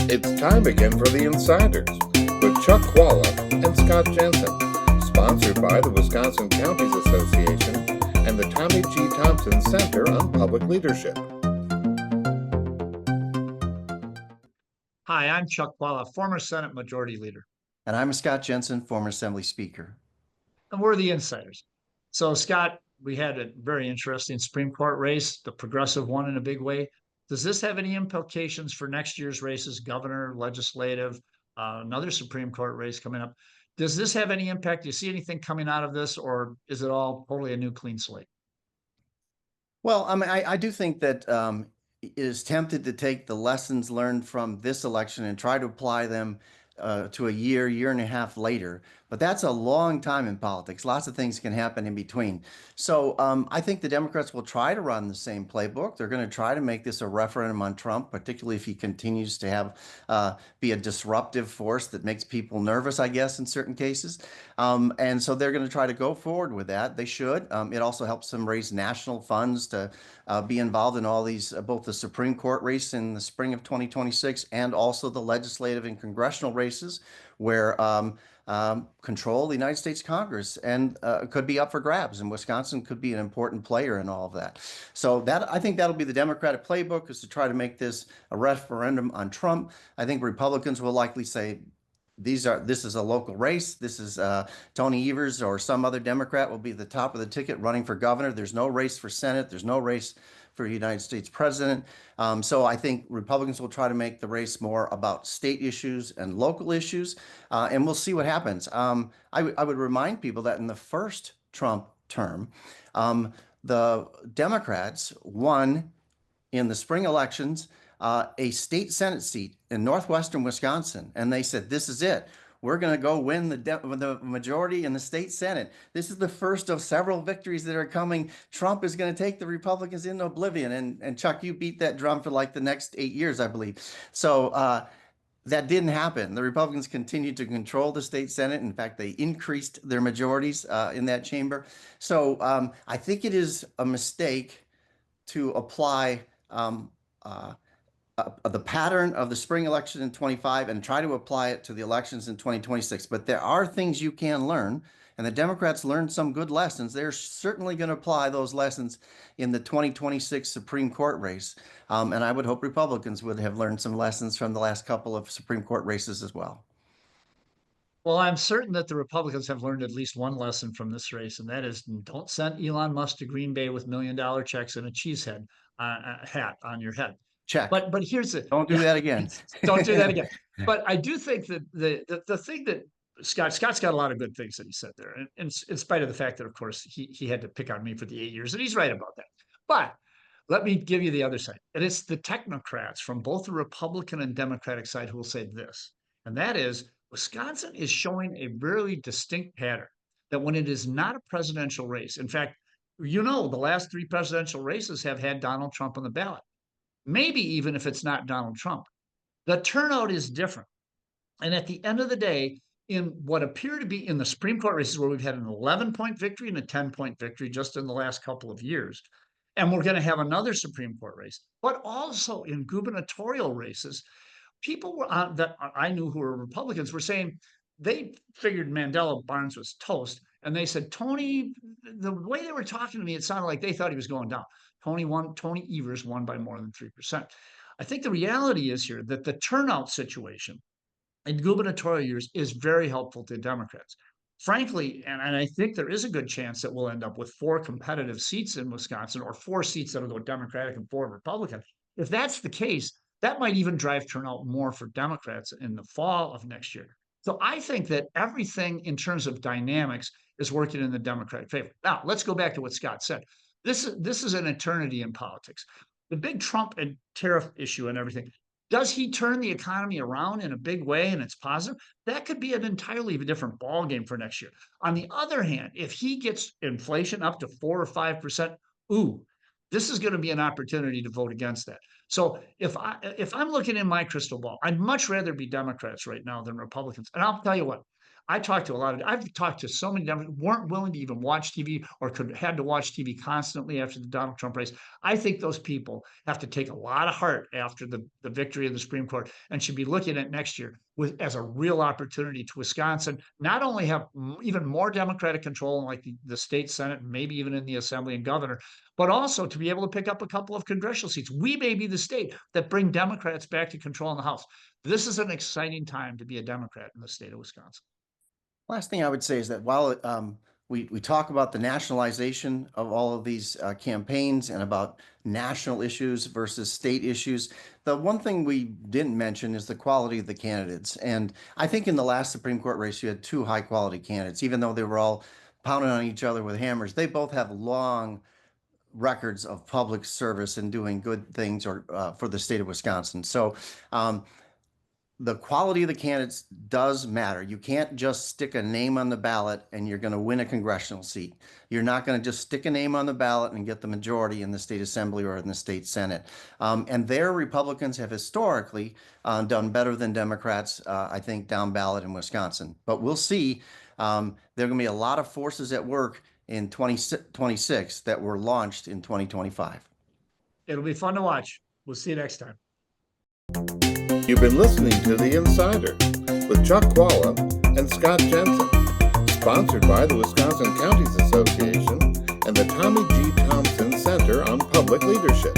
It's time again for the Insiders with Chuck Chvala and Scott Jensen, sponsored by the Wisconsin Counties Association and the Tommy G. Thompson Center on Public Leadership. Hi, I'm Chuck Chvala, former Senate Majority Leader. And I'm Scott Jensen, former Assembly Speaker. And we're the Insiders. So, Scott, we had a very interesting Supreme Court race, the progressive one in a big way. Does this have any implications for next year's races, governor, legislative, another Supreme Court race coming up? Does this have any impact? Do you see anything coming out of this, or is it all totally a new clean slate? Well, I do think that it is tempted to take the lessons learned from this election and try to apply them to a year and a half later. But that's a long time in politics. Lots of things can happen in between. So I think the Democrats will try to run the same playbook. They're going to try to make this a referendum on Trump, particularly if he continues to have be a disruptive force that makes people nervous, I guess, in certain cases. And so they're going to try to go forward with that. They should. It also helps them raise national funds to be involved in all these, both the Supreme Court race in the spring of 2026 and also the legislative and congressional races where control of the United States Congress and could be up for grabs, and Wisconsin could be an important player in all of that. So that, I think that'll be the Democratic playbook, is to try to make this a referendum on Trump. I think Republicans will likely say, this is a local race. This is Tony Evers or some other Democrat will be at the top of the ticket running for governor. There's no race for Senate. There's no race for United States president. So I think Republicans will try to make the race more about state issues and local issues, and we'll see what happens. I would remind people that in the first Trump term, the Democrats won in the spring elections a state Senate seat in northwestern Wisconsin, and they said, this is it. We're going to go win the majority in the state Senate. This is the first of several victories that are coming. Trump is going to take the Republicans into oblivion. And Chuck, you beat that drum for like the next 8 years, I believe. So that didn't happen. The Republicans continued to control the state Senate. In fact, they increased their majorities in that chamber. So I think it is a mistake to apply the pattern of the spring election in 25 and try to apply it to the elections in 2026. But there are things you can learn, and the Democrats learned some good lessons. They're certainly going to apply those lessons in the 2026 Supreme Court race. And I would hope Republicans would have learned some lessons from the last couple of Supreme Court races as well. Well, I'm certain that the Republicans have learned at least one lesson from this race, and that is don't send Elon Musk to Green Bay with $1 million checks and a cheese head hat on your head. Check. But here's the don't do that again. Don't do that again. But I do think that the thing that Scott's got a lot of good things that he said there, and in spite of the fact that, of course, he had to pick on me for the 8 years, and he's right about that. But let me give you the other side, and it's the technocrats from both the Republican and Democratic side who will say this, and that is Wisconsin is showing a really distinct pattern that when it is not a presidential race, in fact, the last 3 presidential races have had Donald Trump on the ballot. Maybe even if it's not Donald Trump, the turnout is different. And at the end of the day, in what appear to be in the Supreme Court races where we've had an 11-point victory and a 10-point victory just in the last couple of years, and we're going to have another Supreme Court race, but also in gubernatorial races, people were that I knew who were Republicans were saying they figured Mandela Barnes was toast. And they said, Tony, the way they were talking to me, it sounded like they thought he was going down. Tony Evers won by more than 3%. I think the reality is here that the turnout situation in gubernatorial years is very helpful to Democrats. Frankly, and I think there is a good chance that we'll end up with 4 competitive seats in Wisconsin, or 4 seats that'll go Democratic and 4 Republican. If that's the case, that might even drive turnout more for Democrats in the fall of next year. So I think that everything in terms of dynamics is working in the Democratic favor. Now, let's go back to what Scott said. This is an eternity in politics. The big Trump and tariff issue and everything, does he turn the economy around in a big way and it's positive? That could be an entirely different ballgame for next year. On the other hand, if he gets inflation up to 4 or 5%, this is going to be an opportunity to vote against that. So if I'm looking in my crystal ball, I'd much rather be Democrats right now than Republicans. And I'll tell you what, I've talked to so many Democrats who weren't willing to even watch TV or had to watch TV constantly after the Donald Trump race. I think those people have to take a lot of heart after the victory of the Supreme Court and should be looking at next year as a real opportunity to Wisconsin not only have even more Democratic control in like the state Senate, and maybe even in the Assembly and governor, but also to be able to pick up a couple of congressional seats. We may be the state that bring Democrats back to control in the House. This is an exciting time to be a Democrat in the state of Wisconsin. Last thing I would say is that while we talk about the nationalization of all of these campaigns and about national issues versus state issues, the one thing we didn't mention is the quality of the candidates. And I think in the last Supreme Court race, you had two high quality candidates, even though they were all pounding on each other with hammers. They both have long records of public service and doing good things for the state of Wisconsin. So the quality of the candidates does matter. You can't just stick a name on the ballot and you're going to win a congressional seat. You're not going to just stick a name on the ballot and get the majority in the state assembly or in the state Senate. And their Republicans have historically done better than Democrats, I think, down ballot in Wisconsin. But we'll see. There are going to be a lot of forces at work in 2026 that were launched in 2025. It'll be fun to watch. We'll see you next time. You've been listening to The Insider with Chuck Chvala and Scott Jensen, sponsored by the Wisconsin Counties Association and the Tommy G. Thompson Center on Public Leadership.